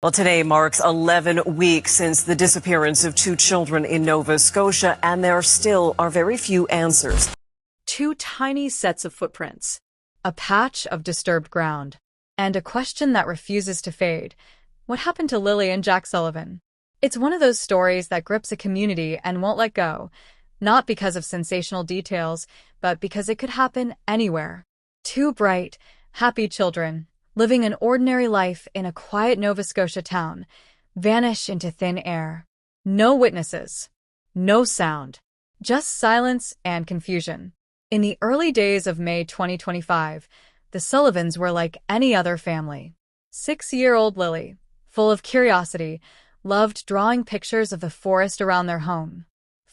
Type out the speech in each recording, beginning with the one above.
Well, today marks 11 weeks since the disappearance of two children in Nova Scotia, and there still are very few answers. Two tiny sets of footprints, a patch of disturbed ground, and a question that refuses to fade. What happened to Lily and Jack Sullivan? It's one of those stories that grips a community and won't let go, not because of sensational details, but because it could happen anywhere. Two bright, happy children, living an ordinary life in a quiet Nova Scotia town, vanish into thin air. No witnesses, no sound, just silence and confusion. In the early days of May 2025, the Sullivans were like any other family. 6-year-old Lily, full of curiosity, loved drawing pictures of the forest around their home.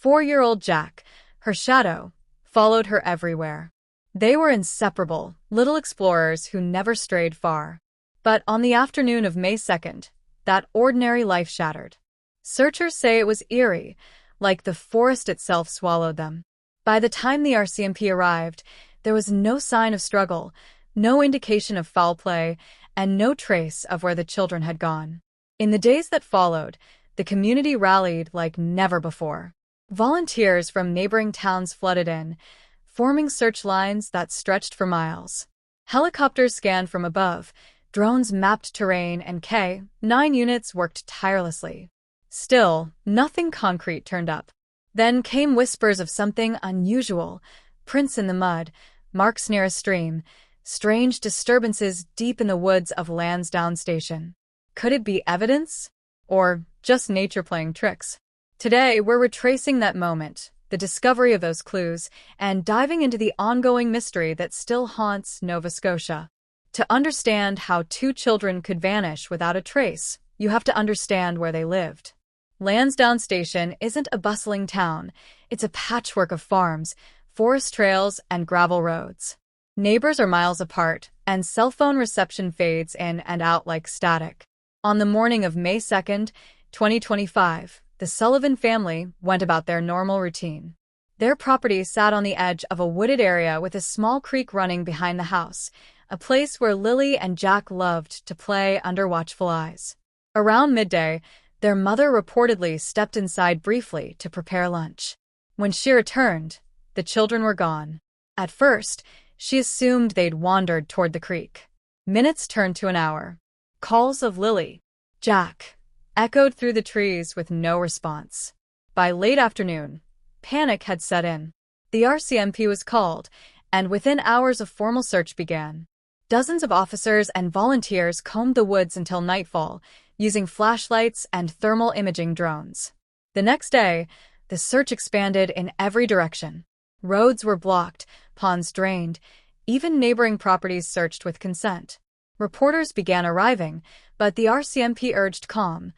4-year-old Jack, her shadow, followed her everywhere. They were inseparable, little explorers who never strayed far. But on the afternoon of May 2nd, that ordinary life shattered. Searchers say it was eerie, like the forest itself swallowed them. By the time the RCMP arrived, there was no sign of struggle, no indication of foul play, and no trace of where the children had gone. In the days that followed, the community rallied like never before. Volunteers from neighboring towns flooded in, forming search lines that stretched for miles. Helicopters scanned from above, drones mapped terrain, and K-9 units worked tirelessly. Still, nothing concrete turned up. Then came whispers of something unusual: prints in the mud, marks near a stream, strange disturbances deep in the woods of Lansdowne Station. Could it be evidence? Or just nature playing tricks? Today, we're retracing that moment, the discovery of those clues, and diving into the ongoing mystery that still haunts Nova Scotia. To understand how two children could vanish without a trace, you have to understand where they lived. Lansdowne Station isn't a bustling town. It's a patchwork of farms, forest trails, and gravel roads. Neighbors are miles apart, and cell phone reception fades in and out like static. On the morning of May 2nd, 2025, the Sullivan family went about their normal routine. Their property sat on the edge of a wooded area with a small creek running behind the house, a place where Lily and Jack loved to play under watchful eyes. Around midday, their mother reportedly stepped inside briefly to prepare lunch. When she returned, the children were gone. At first, she assumed they'd wandered toward the creek. Minutes turned to an hour. Calls of Lily, Jack, echoed through the trees with no response. By late afternoon, panic had set in. The RCMP was called, and within hours a formal search began. Dozens of officers and volunteers combed the woods until nightfall, using flashlights and thermal imaging drones. The next day, the search expanded in every direction. Roads were blocked, ponds drained, even neighboring properties searched with consent. Reporters began arriving, but the RCMP urged calm.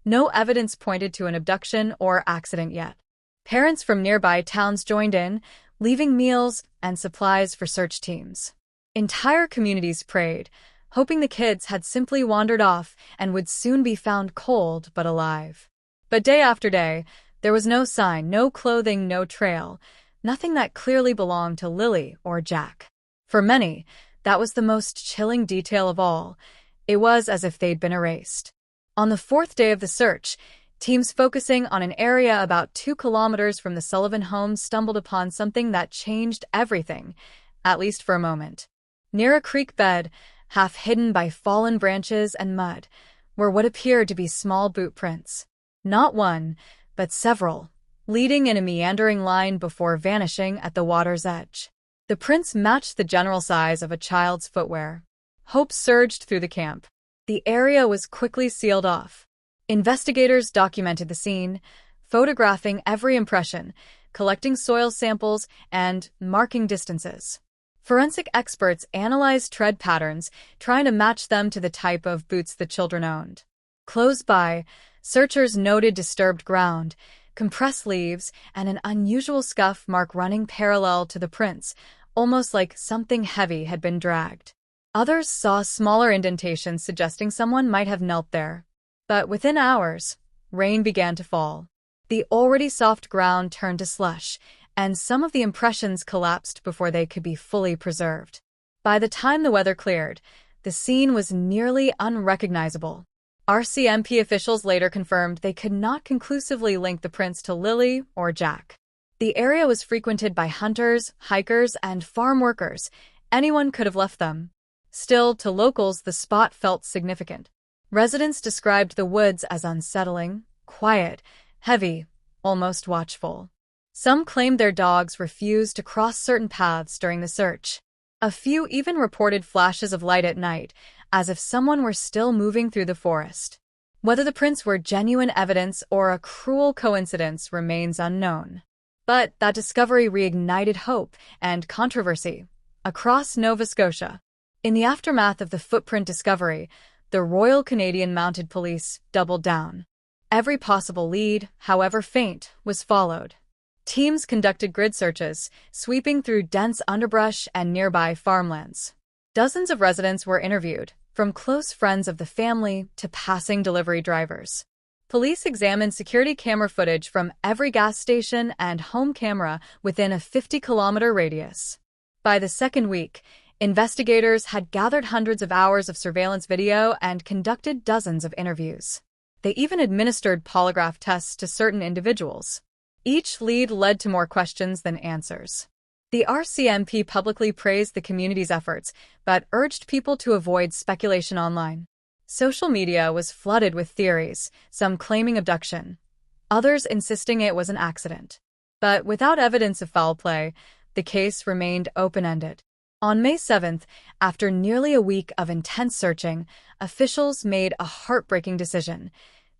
No evidence pointed to an abduction or accident yet. Parents from nearby towns joined in, leaving meals and supplies for search teams. Entire communities prayed, hoping the kids had simply wandered off and would soon be found cold but alive. But day after day, there was no sign, no clothing, no trail, nothing that clearly belonged to Lily or Jack. For many, that was the most chilling detail of all. It was as if they'd been erased. On the fourth day of the search, teams focusing on an area about 2 kilometers from the Sullivan home stumbled upon something that changed everything, at least for a moment. Near a creek bed, half hidden by fallen branches and mud, were what appeared to be small boot prints. Not one, but several, leading in a meandering line before vanishing at the water's edge. The prints matched the general size of a child's footwear. Hope surged through the camp. The area was quickly sealed off. Investigators documented the scene, photographing every impression, collecting soil samples, and marking distances. Forensic experts analyzed tread patterns, trying to match them to the type of boots the children owned. Close by, searchers noted disturbed ground, compressed leaves, and an unusual scuff mark running parallel to the prints, almost like something heavy had been dragged. Others saw smaller indentations suggesting someone might have knelt there. But within hours, rain began to fall. The already soft ground turned to slush, and some of the impressions collapsed before they could be fully preserved. By the time the weather cleared, the scene was nearly unrecognizable. RCMP officials later confirmed they could not conclusively link the prints to Lily or Jack. The area was frequented by hunters, hikers, and farm workers. Anyone could have left them. Still, to locals, the spot felt significant. Residents described the woods as unsettling, quiet, heavy, almost watchful. Some claimed their dogs refused to cross certain paths during the search. A few even reported flashes of light at night, as if someone were still moving through the forest. Whether the prints were genuine evidence or a cruel coincidence remains unknown. But that discovery reignited hope and controversy across Nova Scotia. In the aftermath of the footprint discovery, the Royal Canadian Mounted Police doubled down. Every possible lead, however faint, was followed. Teams conducted grid searches, sweeping through dense underbrush and nearby farmlands. Dozens of residents were interviewed, from close friends of the family to passing delivery drivers. Police examined security camera footage from every gas station and home camera within a 50-kilometer radius. By the second week, investigators had gathered hundreds of hours of surveillance video and conducted dozens of interviews. They even administered polygraph tests to certain individuals. Each lead led to more questions than answers. The RCMP publicly praised the community's efforts, but urged people to avoid speculation online. Social media was flooded with theories, some claiming abduction, others insisting it was an accident. But without evidence of foul play, the case remained open-ended. On May 7th, after nearly a week of intense searching, officials made a heartbreaking decision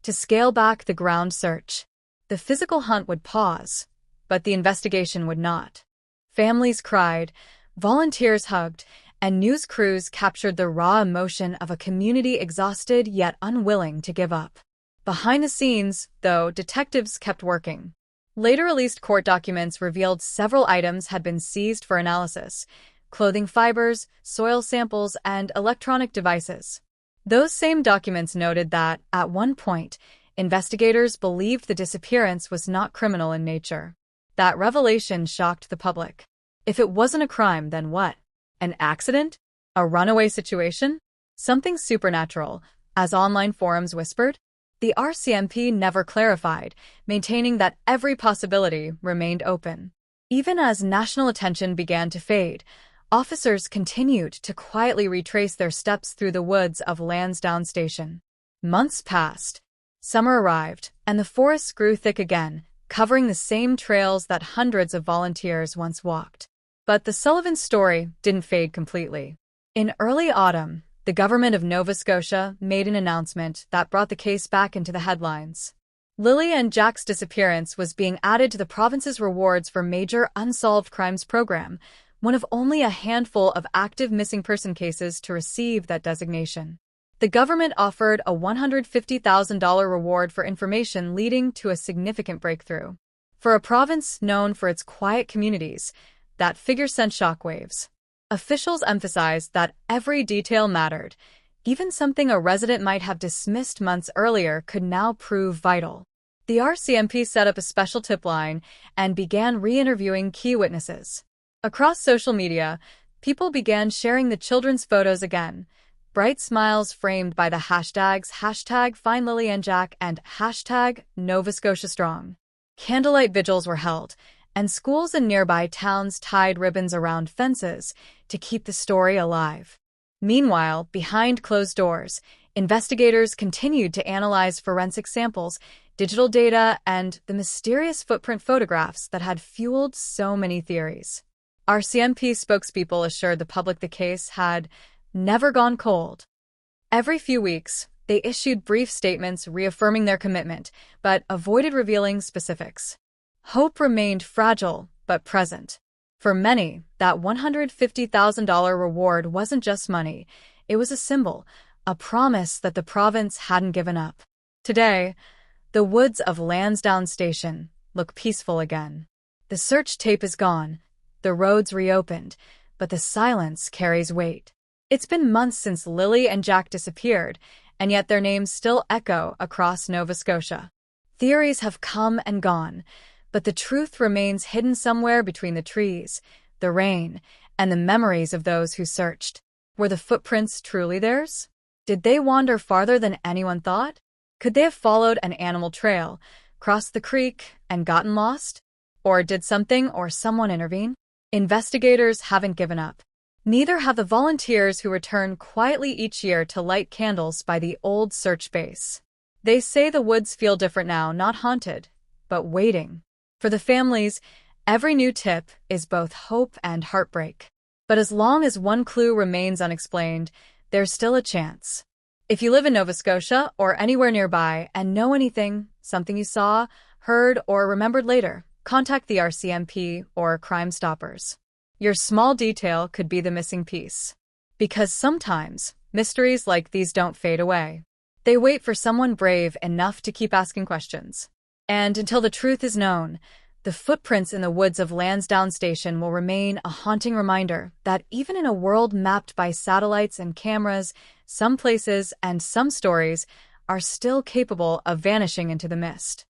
to scale back the ground search. The physical hunt would pause, but the investigation would not. Families cried, volunteers hugged, and news crews captured the raw emotion of a community exhausted yet unwilling to give up. Behind the scenes, though, detectives kept working. Later released court documents revealed several items had been seized for analysis: clothing fibers, soil samples, and electronic devices. Those same documents noted that, at one point, investigators believed the disappearance was not criminal in nature. That revelation shocked the public. If it wasn't a crime, then what? An accident? A runaway situation? Something supernatural, as online forums whispered? The RCMP never clarified, maintaining that every possibility remained open. Even as national attention began to fade, officers continued to quietly retrace their steps through the woods of Lansdowne Station. Months passed. Summer arrived, and the forests grew thick again, covering the same trails that hundreds of volunteers once walked. But the Sullivan story didn't fade completely. In early autumn, the government of Nova Scotia made an announcement that brought the case back into the headlines. Lily and Jack's disappearance was being added to the province's Rewards for Major Unsolved Crimes program, one of only a handful of active missing person cases to receive that designation. The government offered a $150,000 reward for information, leading to a significant breakthrough. For a province known for its quiet communities, that figure sent shockwaves. Officials emphasized that every detail mattered. Even something a resident might have dismissed months earlier could now prove vital. The RCMP set up a special tip line and began re-interviewing key witnesses. Across social media, people began sharing the children's photos again. Bright smiles framed by the hashtags #FindLilyandJack and #NovaScotiaStrong. Candlelight vigils were held, and schools in nearby towns tied ribbons around fences to keep the story alive. Meanwhile, behind closed doors, investigators continued to analyze forensic samples, digital data, and the mysterious footprint photographs that had fueled so many theories. RCMP spokespeople assured the public the case had never gone cold. Every few weeks, they issued brief statements reaffirming their commitment, but avoided revealing specifics. Hope remained fragile, but present. For many, that $150,000 reward wasn't just money. It was a symbol, a promise that the province hadn't given up. Today, the woods of Lansdowne Station look peaceful again. The search tape is gone, the roads reopened, but the silence carries weight. It's been months since Lily and Jack disappeared, and yet their names still echo across Nova Scotia. Theories have come and gone, but the truth remains hidden somewhere between the trees, the rain, and the memories of those who searched. Were the footprints truly theirs? Did they wander farther than anyone thought? Could they have followed an animal trail, crossed the creek, and gotten lost? Or did something or someone intervene? Investigators haven't given up. Neither have the volunteers who return quietly each year to light candles by the old search base. They say the woods feel different now, not haunted, but waiting. For the families, every new tip is both hope and heartbreak. But as long as one clue remains unexplained, there's still a chance. If you live in Nova Scotia or anywhere nearby and know anything, something you saw, heard, or remembered later, contact the RCMP or Crime Stoppers. Your small detail could be the missing piece. Because sometimes, mysteries like these don't fade away. They wait for someone brave enough to keep asking questions. And until the truth is known, the footprints in the woods of Lansdowne Station will remain a haunting reminder that even in a world mapped by satellites and cameras, some places and some stories are still capable of vanishing into the mist.